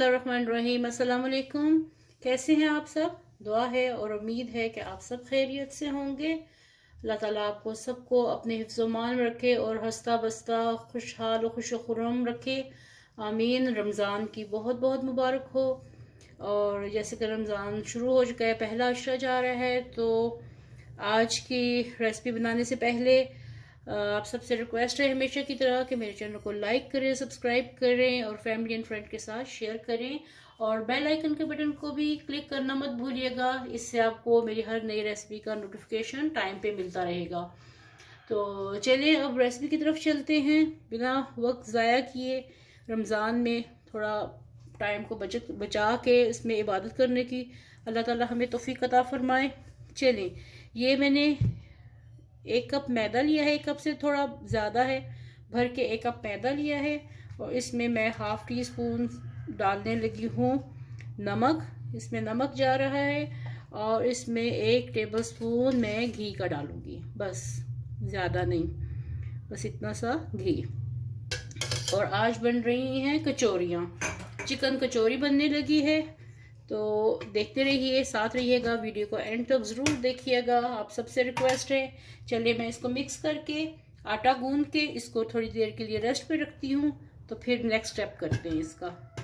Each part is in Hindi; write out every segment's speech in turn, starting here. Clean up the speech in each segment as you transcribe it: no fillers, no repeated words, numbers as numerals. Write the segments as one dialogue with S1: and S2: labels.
S1: बिस्मिल्लाहिर्रहमानिर्रहीम। अस्सलाम वालेकुम। कैसे हैं आप सब? दुआ है और उम्मीद है कि आप सब खैरियत से होंगे। अल्लाह ताला आपको सबको अपने हिफ्ज़-ओ-मान में रखे और हंसता बसता खुशहाल और खुश खुर्रम रखे। आमीन। रमज़ान की बहुत बहुत मुबारक हो। और जैसे कि रमज़ान शुरू हो चुका है, पहला अशरा जा रहा है, तो आज की रेसिपी बनाने से पहले आप सबसे रिक्वेस्ट है हमेशा की तरह कि मेरे चैनल को लाइक करें, सब्सक्राइब करें और फैमिली एंड फ्रेंड के साथ शेयर करें और बेल आइकन के बटन को भी क्लिक करना मत भूलिएगा। इससे आपको मेरी हर नई रेसिपी का नोटिफिकेशन टाइम पे मिलता रहेगा। तो चलिए अब रेसिपी की तरफ चलते हैं बिना वक्त ज़ाया किए। रमज़ान में थोड़ा टाइम को बचा के इसमें इबादत करने की अल्लाह ताला हमें तौफीक अता फरमाए। चलें, ये मैंने 1 कप मैदा लिया है, 1 कप से थोड़ा ज़्यादा है, भर के 1 कप मैदा लिया है और इसमें मैं ½ टी स्पून डालने लगी हूँ नमक। इसमें नमक जा रहा है और इसमें 1 टेबलस्पून मैं घी का डालूंगी, बस ज़्यादा नहीं, बस इतना सा घी। और आज बन रही हैं कचौरियाँ, चिकन कचौरी बनने लगी है, तो देखते रहिए, साथ रहिएगा, वीडियो को एंड तक ज़रूर देखिएगा, आप सबसे रिक्वेस्ट है। चलिए मैं इसको मिक्स करके आटा गूंद के इसको थोड़ी देर के लिए रेस्ट पे रखती हूँ, तो फिर नेक्स्ट स्टेप करते हैं इसका।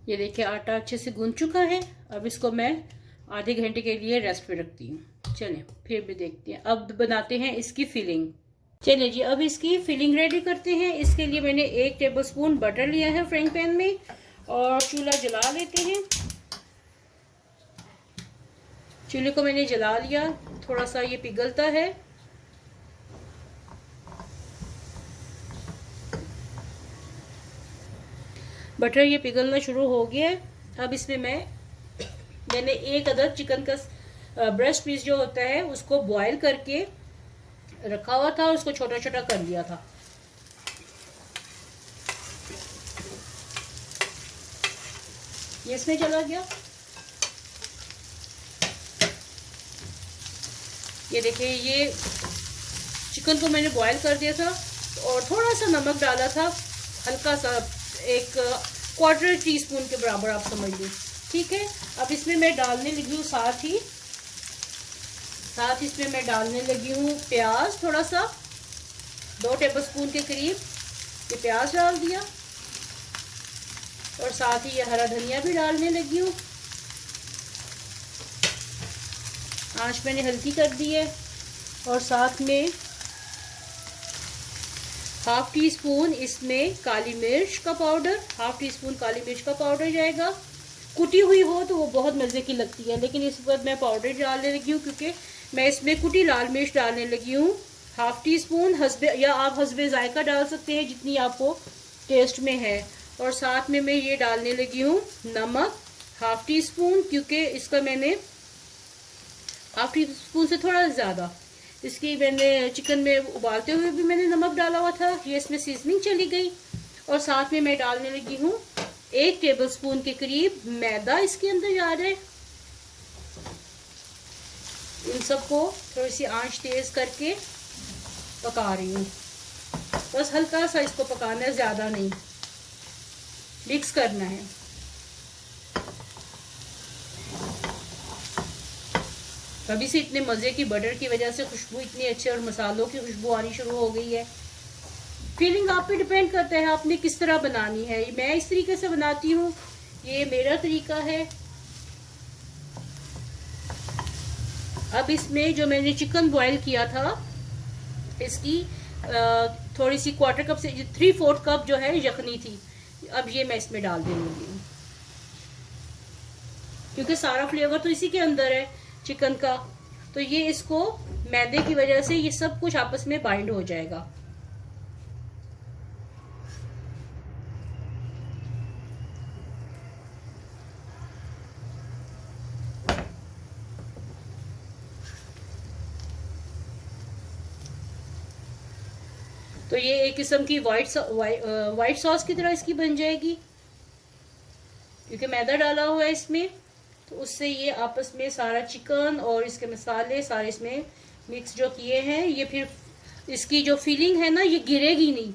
S1: ये देखिए आटा अच्छे से गूंद चुका है, अब इसको मैं आधे घंटे के लिए रेस्ट पे रखती हूँ। चलिए फिर भी देखते हैं, अब बनाते हैं इसकी फिलिंग। चलिए जी, अब इसकी फिलिंग रेडी करते हैं। इसके लिए मैंने 1 टेबलस्पून बटर लिया है फ्राइंग पैन में और चूल्हा जला लेते हैं। चूल्हे को मैंने जला लिया, थोड़ा सा ये पिघलता है। बटर ये पिघलना शुरू हो गया है। अब इसमें मैंने 1 अदद चिकन का ब्रेस्ट पीस जो होता है उसको बॉईल करके रखा हुआ था, उसको छोटा छोटा कर लिया था। ये इसमें चला गया। ये देखिए, ये चिकन को मैंने बॉईल कर दिया था और थोड़ा सा नमक डाला था, हल्का सा, 1/4 टीस्पून के बराबर आप समझ लीजिए, ठीक है। अब इसमें मैं डालने लगी हूँ साथ इसमें मैं डालने लगी हूँ प्याज, थोड़ा सा 2 टेबलस्पून के करीब ये प्याज डाल दिया और साथ ही ये हरा धनिया भी डालने लगी हूँ। आंच मैंने हल्की कर दी है और साथ में ½ टीस्पून इसमें काली मिर्च का पाउडर, ½ टीस्पून काली मिर्च का पाउडर जाएगा। कुटी हुई हो तो वो बहुत मज़े की लगती है, लेकिन इस वक्त मैं पाउडर डालने लगी हूँ क्योंकि मैं इसमें कुटी लाल मिर्च डालने लगी हूँ। ½ टीस्पून या आप हस्बे जायका डाल सकते हैं जितनी आपको टेस्ट में है। और साथ में मैं ये डालने लगी हूँ नमक, ½ टीस्पून, क्योंकि इसका मैंने ½ टीस्पून से थोड़ा ज़्यादा, इसकी मैंने चिकन में उबालते हुए भी मैंने नमक डाला हुआ था, ये इसमें सीजनिंग चली गई। और साथ में मैं डालने लगी हूँ 1 टेबलस्पून के करीब मैदा इसके अंदर जा रहा है। इन सबको थोड़ी सी आंच तेज़ करके पका रही हूँ, बस हल्का सा इसको पकाना है, ज़्यादा नहीं, मिक्स करना है। अभी से इतने मज़े की बटर की वजह से खुशबू इतनी अच्छी और मसालों की खुशबू आनी शुरू हो गई है। फीलिंग आप पे डिपेंड करता है आपने किस तरह बनानी है। मैं इस तरीके से बनाती हूँ, ये मेरा तरीका है। अब इसमें जो मैंने चिकन बॉईल किया था, इसकी थोड़ी सी 1/4 कप से 3/4 कप जो है यखनी थी, अब ये मैं इसमें डाल दूंगी क्योंकि सारा फ्लेवर तो इसी के अंदर है चिकन का, तो ये इसको मैदे की वजह से ये सब कुछ आपस में बाइंड हो जाएगा। तो ये एक किस्म की वाइट सॉस की तरह इसकी बन जाएगी, क्योंकि मैदा डाला हुआ है इसमें, तो उससे ये आपस में सारा चिकन और इसके मसाले सारे इसमें मिक्स जो किए हैं, ये फिर इसकी जो फीलिंग है ना, ये गिरेगी नहीं,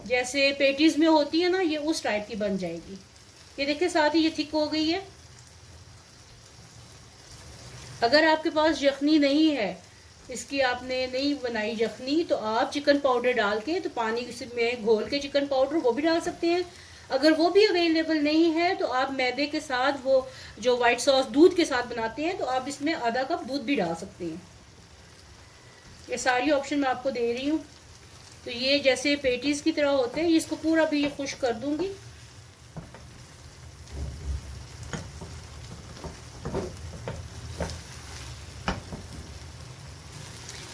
S1: जैसे पेटीज में होती है ना, ये उस टाइप की बन जाएगी। ये देखिए साथ ही ये थिक हो गई है। अगर आपके पास यखनी नहीं है, इसकी आपने नहीं बनाई यखनी, तो आप चिकन पाउडर डाल के, तो पानी में घोल के चिकन पाउडर वो भी डाल सकते हैं। अगर वो भी अवेलेबल नहीं है तो आप मैदे के साथ, वो जो व्हाइट सॉस दूध के साथ बनाते हैं, तो आप इसमें आधा कप दूध भी डाल सकते हैं। ये सारी ऑप्शन मैं आपको दे रही हूँ। तो ये जैसे पेटीज की तरह होते हैं, इसको पूरा भी ये खुश कर दूंगी।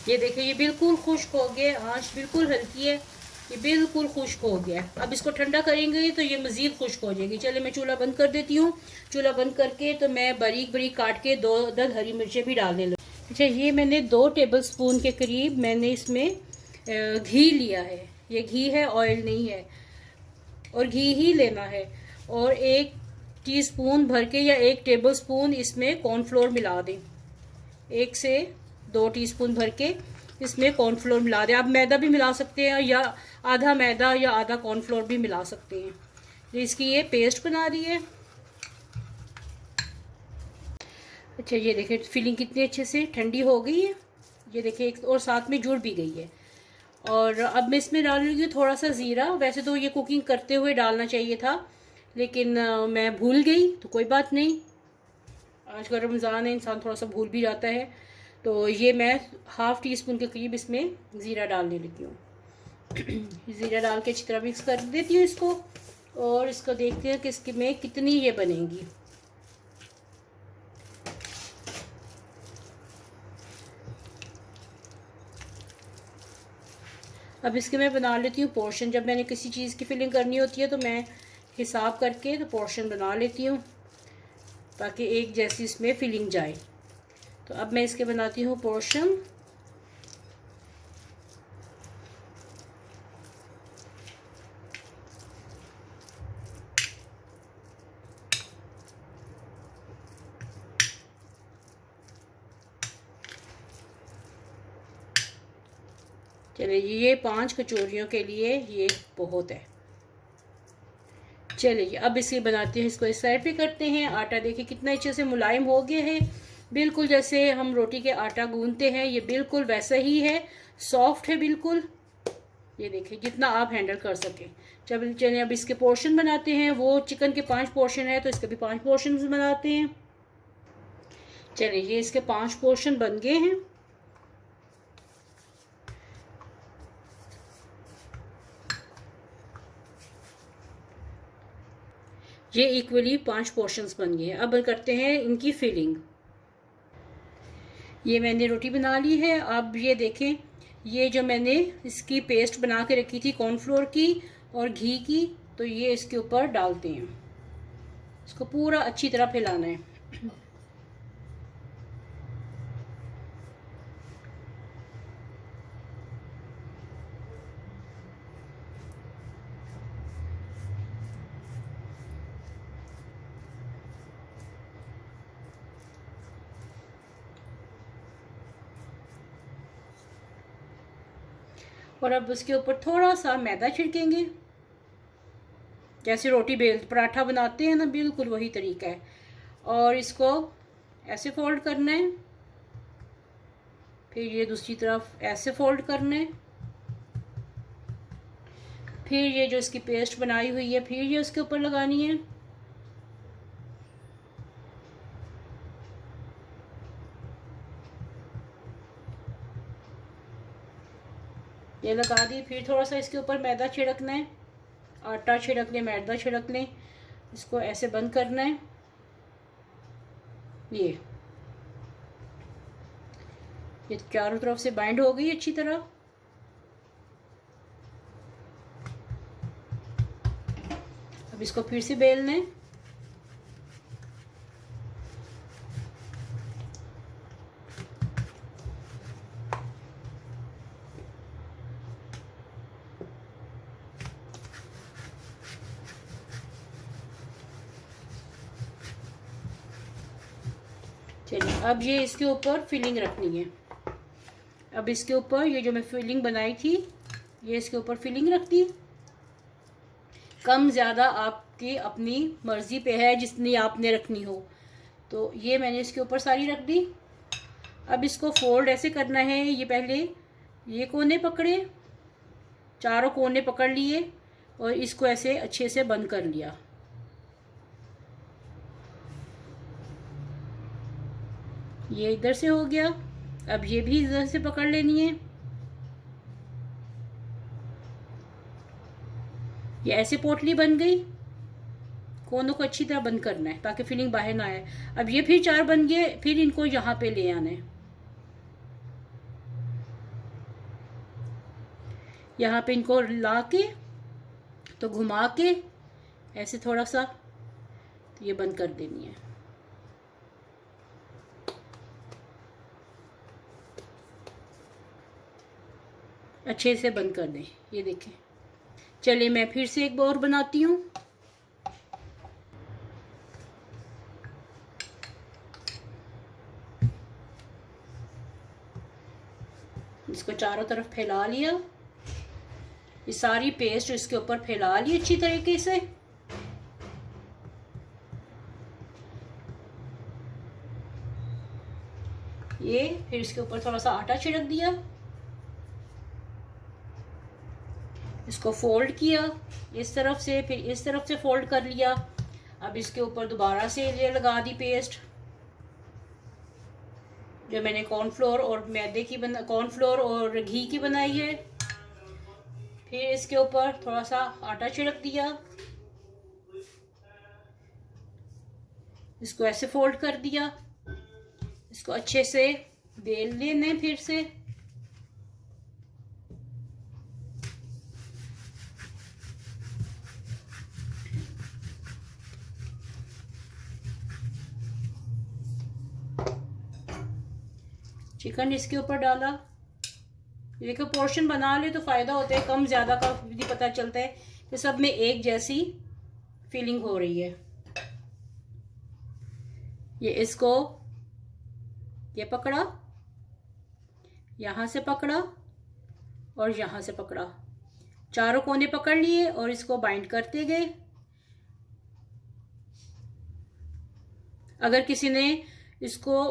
S1: ये देखिए ये बिल्कुल खुश्क हो गया, आंच बिल्कुल हल्की है, ये बिल्कुल खुश्क हो गया। अब इसको ठंडा करेंगे तो ये मज़ीद खुश्क हो जाएगी। चलिए मैं चूल्हा बंद कर देती हूँ। चूल्हा बंद करके तो मैं बारीक बारीक काट के 2 अदद हरी मिर्चें भी डालने लगी। अच्छा, ये मैंने 2 टेबलस्पून के करीब मैंने इसमें घी लिया है। ये घी है, ऑयल नहीं है, और घी ही लेना है। और 1 टीस्पून भर के या 1 टेबलस्पून इसमें कॉर्नफ्लोर मिला दें। 1 से 2 टीस्पून भर के इसमें कॉर्नफ्लोर मिला दें। आप मैदा भी मिला सकते हैं, या आधा मैदा या आधा कॉर्नफ्लोर भी मिला सकते हैं। तो इसकी ये पेस्ट बना दी है। अच्छा, ये देखिए फिलिंग कितनी अच्छे से ठंडी हो गई है। ये देखिए और साथ में जुड़ भी गई है। और अब मैं इसमें डालूंगी थोड़ा सा ज़ीरा। वैसे तो ये कुकिंग करते हुए डालना चाहिए था, लेकिन मैं भूल गई, तो कोई बात नहीं। आज का रमज़ान है, इंसान थोड़ा सा भूल भी जाता है। तो ये मैं ½ टीस्पून के करीब इसमें ज़ीरा डालने लगी हूँ। ज़ीरा डाल के अच्छी तरह मिक्स कर देती हूँ इसको, और इसको देखते हैं कि इसकी में कितनी ये बनेंगी। अब इसके मैं बना लेती हूँ पोर्शन। जब मैंने किसी चीज़ की फिलिंग करनी होती है तो मैं हिसाब करके तो पोर्शन बना लेती हूँ, ताकि एक जैसी इसमें फिलिंग जाए। तो अब मैं इसके बनाती हूँ पोर्शन। चलिए ये 5 कचौरियों के लिए ये बहुत है। चलिए अब इसे बनाते हैं। इसको इस साइड पे करते हैं। आटा देखिए कितना अच्छे से मुलायम हो गया है, बिल्कुल जैसे हम रोटी के आटा गूंथते हैं, ये बिल्कुल वैसा ही है, सॉफ्ट है बिल्कुल। ये देखिए जितना आप हैंडल कर सके। चलिए अब इसके पोर्शन बनाते हैं। वो चिकन के 5 पोर्शन है, तो इसके भी 5 पोर्शन बनाते हैं। चलिए ये इसके 5 पोर्शन बन गए हैं। ये इक्वली 5 पोर्शंस बन गए हैं। अब करते हैं इनकी फिलिंग। ये मैंने रोटी बना ली है। अब ये देखें, ये जो मैंने इसकी पेस्ट बना के रखी थी कॉर्नफ्लोर की और घी की, तो ये इसके ऊपर डालते हैं। इसको पूरा अच्छी तरह फैलाना है। और अब उसके ऊपर थोड़ा सा मैदा छिड़केंगे, जैसे रोटी बेल पराठा बनाते हैं ना, बिल्कुल वही तरीका है। और इसको ऐसे फोल्ड करना है, फिर ये दूसरी तरफ ऐसे फोल्ड करना है, फिर ये जो इसकी पेस्ट बनाई हुई है फिर ये उसके ऊपर लगानी है। ये लगा दी। फिर थोड़ा सा इसके ऊपर मैदा छिड़कना है, आटा छिड़क लें, मैदा छिड़क लें। इसको ऐसे बंद करना है। ये चारों तरफ से बाइंड हो गई अच्छी तरह। अब इसको फिर से बेलना है। चलिए अब ये इसके ऊपर फिलिंग रखनी है। अब इसके ऊपर ये जो मैं फिलिंग बनाई थी, ये इसके ऊपर फिलिंग रख दी। कम ज़्यादा आप आपकी अपनी मर्जी पे है जितनी आपने रखनी हो। तो ये मैंने इसके ऊपर सारी रख दी। अब इसको फोल्ड ऐसे करना है, ये पहले ये कोने पकड़े, चारों कोने पकड़ लिए और इसको ऐसे अच्छे से बंद कर लिया। ये इधर से हो गया। अब ये भी इधर से पकड़ लेनी है। ये ऐसे पोटली बन गई। कोनों को अच्छी तरह बंद करना है ताकि फिलिंग बाहर ना आए। अब ये फिर 4 बन गए, फिर इनको यहाँ पे ले आना है। यहाँ पे इनको ला के तो घुमा के ऐसे थोड़ा सा तो ये बंद कर देनी है। अच्छे से बंद कर दें। ये देखें। चलिए मैं फिर से एक और बनाती हूँ। इसको चारों तरफ फैला लिया। ये सारी पेस्ट इसके ऊपर फैला ली अच्छी तरीके से। ये फिर इसके ऊपर थोड़ा सा आटा छिड़क दिया, इसको फोल्ड किया इस तरफ से, फिर इस तरफ से फोल्ड कर लिया। अब इसके ऊपर दोबारा से ये लगा दी पेस्ट जो मैंने कॉर्नफ्लोर और मैदे की कॉर्नफ्लोर और घी की बनाई है। फिर इसके ऊपर थोड़ा सा आटा छिड़क दिया, इसको ऐसे फोल्ड कर दिया, इसको अच्छे से बेल लेने फिर से। चिकन इसके ऊपर डाला। देखो पोर्शन बना ले तो फायदा होता है, कम ज्यादा का भी पता चलता है कि सब में एक जैसी फीलिंग हो रही है। ये इसको ये पकड़ा, यहां से पकड़ा और यहां से पकड़ा, चारों कोने पकड़ लिए और इसको बाइंड करते गए। अगर किसी ने इसको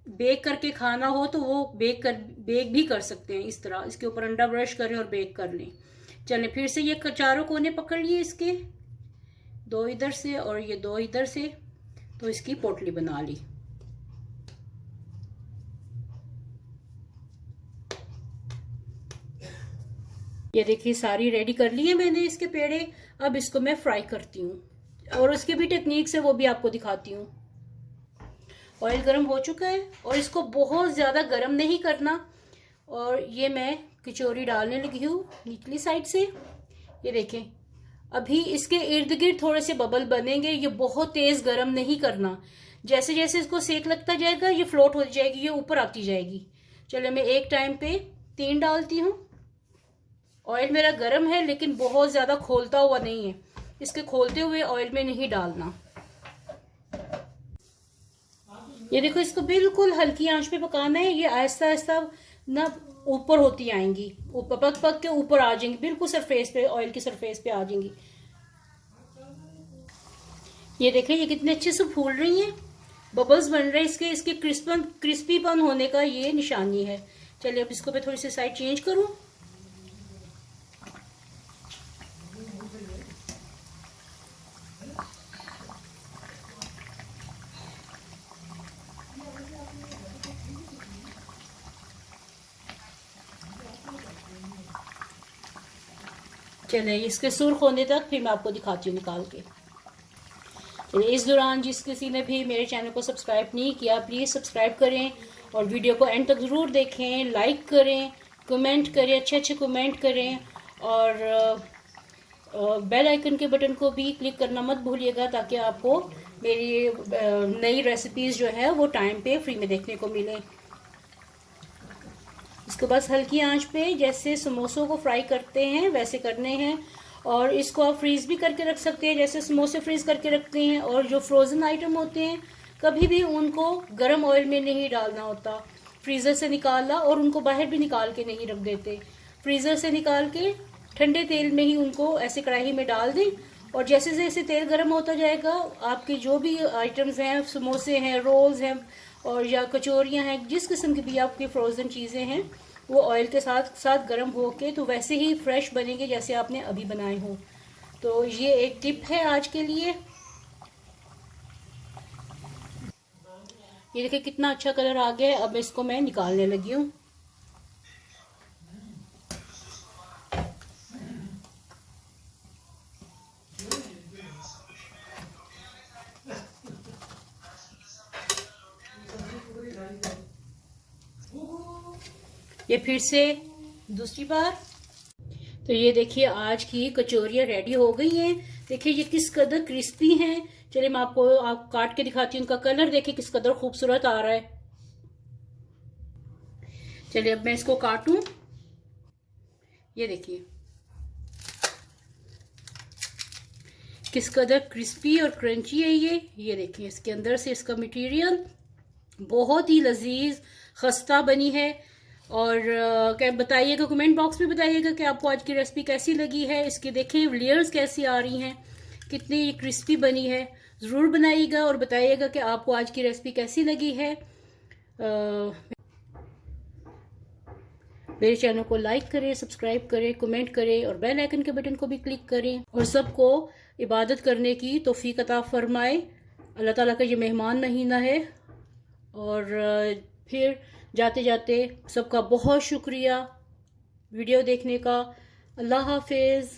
S1: बेक करके खाना हो तो वो बेक भी कर सकते हैं। इस तरह इसके ऊपर अंडा ब्रश करें और बेक कर लें। चलें फिर से ये चारों कोने पकड़ लिए इसके, 2 इधर से और ये 2 इधर से, तो इसकी पोटली बना ली। ये देखिए सारी रेडी कर ली है मैंने इसके पेड़े। अब इसको मैं फ्राई करती हूँ और उसकी भी टेक्निक है वो भी आपको दिखाती हूँ। ऑयल गर्म हो चुका है और इसको बहुत ज़्यादा गर्म नहीं करना। और ये मैं कचौरी डालने लगी हूँ निचली साइड से। ये देखें अभी इसके इर्द गिर्द थोड़े से बबल बनेंगे। ये बहुत तेज़ गर्म नहीं करना। जैसे जैसे इसको सेक लगता जाएगा ये फ्लोट हो जाएगी, ये ऊपर आती जाएगी। चलो मैं एक टाइम पे 3 डालती हूँ। ऑयल मेरा गर्म है लेकिन बहुत ज़्यादा खोलता हुआ नहीं है। इसके खोलते हुए ऑयल में नहीं डालना। ये देखो इसको बिल्कुल हल्की आंच पे पकाना है। ये आहिस्ता आहिस्ता ना ऊपर होती आएंगी, ऊपर पक पक के ऊपर आ जाएंगी, बिल्कुल सरफेस पे, ऑयल की सरफेस पे आ जाएंगी। ये देखें ये कितने अच्छे से फूल रही हैं, बबल्स बन रहे हैं। इसके क्रिस्पीपन होने का ये निशानी है। चलिए अब इसको मैं थोड़ी सी साइड चेंज करूं। चलिए इसके सुर्ख होने तक फिर मैं आपको दिखाती हूँ निकाल के। चलिए इस दौरान जिस किसी ने भी मेरे चैनल को सब्सक्राइब नहीं किया प्लीज़ सब्सक्राइब करें और वीडियो को एंड तक ज़रूर देखें, लाइक करें, कमेंट करें, अच्छे अच्छे कमेंट करें और बेल आइकन के बटन को भी क्लिक करना मत भूलिएगा ताकि आपको मेरी नई रेसिपीज़ जो है वो टाइम पे फ्री में देखने को मिले। इसको बस हल्की आंच पे जैसे समोसों को फ्राई करते हैं वैसे करने हैं। और इसको आप फ्रीज भी करके रख सकते हैं जैसे समोसे फ्रीज करके रखते हैं। और जो फ्रोज़न आइटम होते हैं कभी भी उनको गर्म ऑयल में नहीं डालना होता। फ्रीज़र से निकाला और उनको बाहर भी निकाल के नहीं रख देते। फ्रीज़र से निकाल के ठंडे तेल में ही उनको ऐसे कढ़ाई में डाल दें और जैसे जैसे तेल गर्म होता जाएगा, आपके जो भी आइटम्स हैं, समोसे हैं, रोल्स हैं और या कचौरियाँ हैं, जिस किस्म की भी आपकी फ्रोज़न चीज़ें हैं, वो ऑयल के साथ साथ गर्म होके तो वैसे ही फ्रेश बनेंगे जैसे आपने अभी बनाए हों। तो ये एक टिप है आज के लिए। ये देखिए कितना अच्छा कलर आ गया है। अब इसको मैं निकालने लगी हूँ। ये फिर से दूसरी बार। तो ये देखिए आज की कचौरियाँ रेडी हो गई हैं। देखिए ये किस कदर क्रिस्पी हैं। चलिए मैं आप काट के दिखाती हूँ। उनका कलर देखिए किस कदर खूबसूरत आ रहा है। चलिए अब मैं इसको काटूं। ये देखिए किस कदर क्रिस्पी और क्रंची है ये देखिए इसके अंदर से इसका मटेरियल बहुत ही लजीज खस्ता बनी है। और क्या बताइएगा, कमेंट बॉक्स में बताइएगा कि आपको आज की रेसिपी कैसी लगी है। इसके देखिए लेयर्स कैसी आ रही हैं, कितनी क्रिस्पी बनी है। ज़रूर बनाइएगा और बताइएगा कि आपको आज की रेसिपी कैसी लगी है। मेरे चैनल को लाइक करें, सब्सक्राइब करें, कमेंट करें और बेल आइकन के बटन को भी क्लिक करें। और सबको इबादत करने की तौफीक अता फरमाए। अल्लाह ताला का ये मेहमान महीना है। और फिर जाते जाते सबका बहुत शुक्रिया वीडियो देखने का। अल्लाह हाफिज़।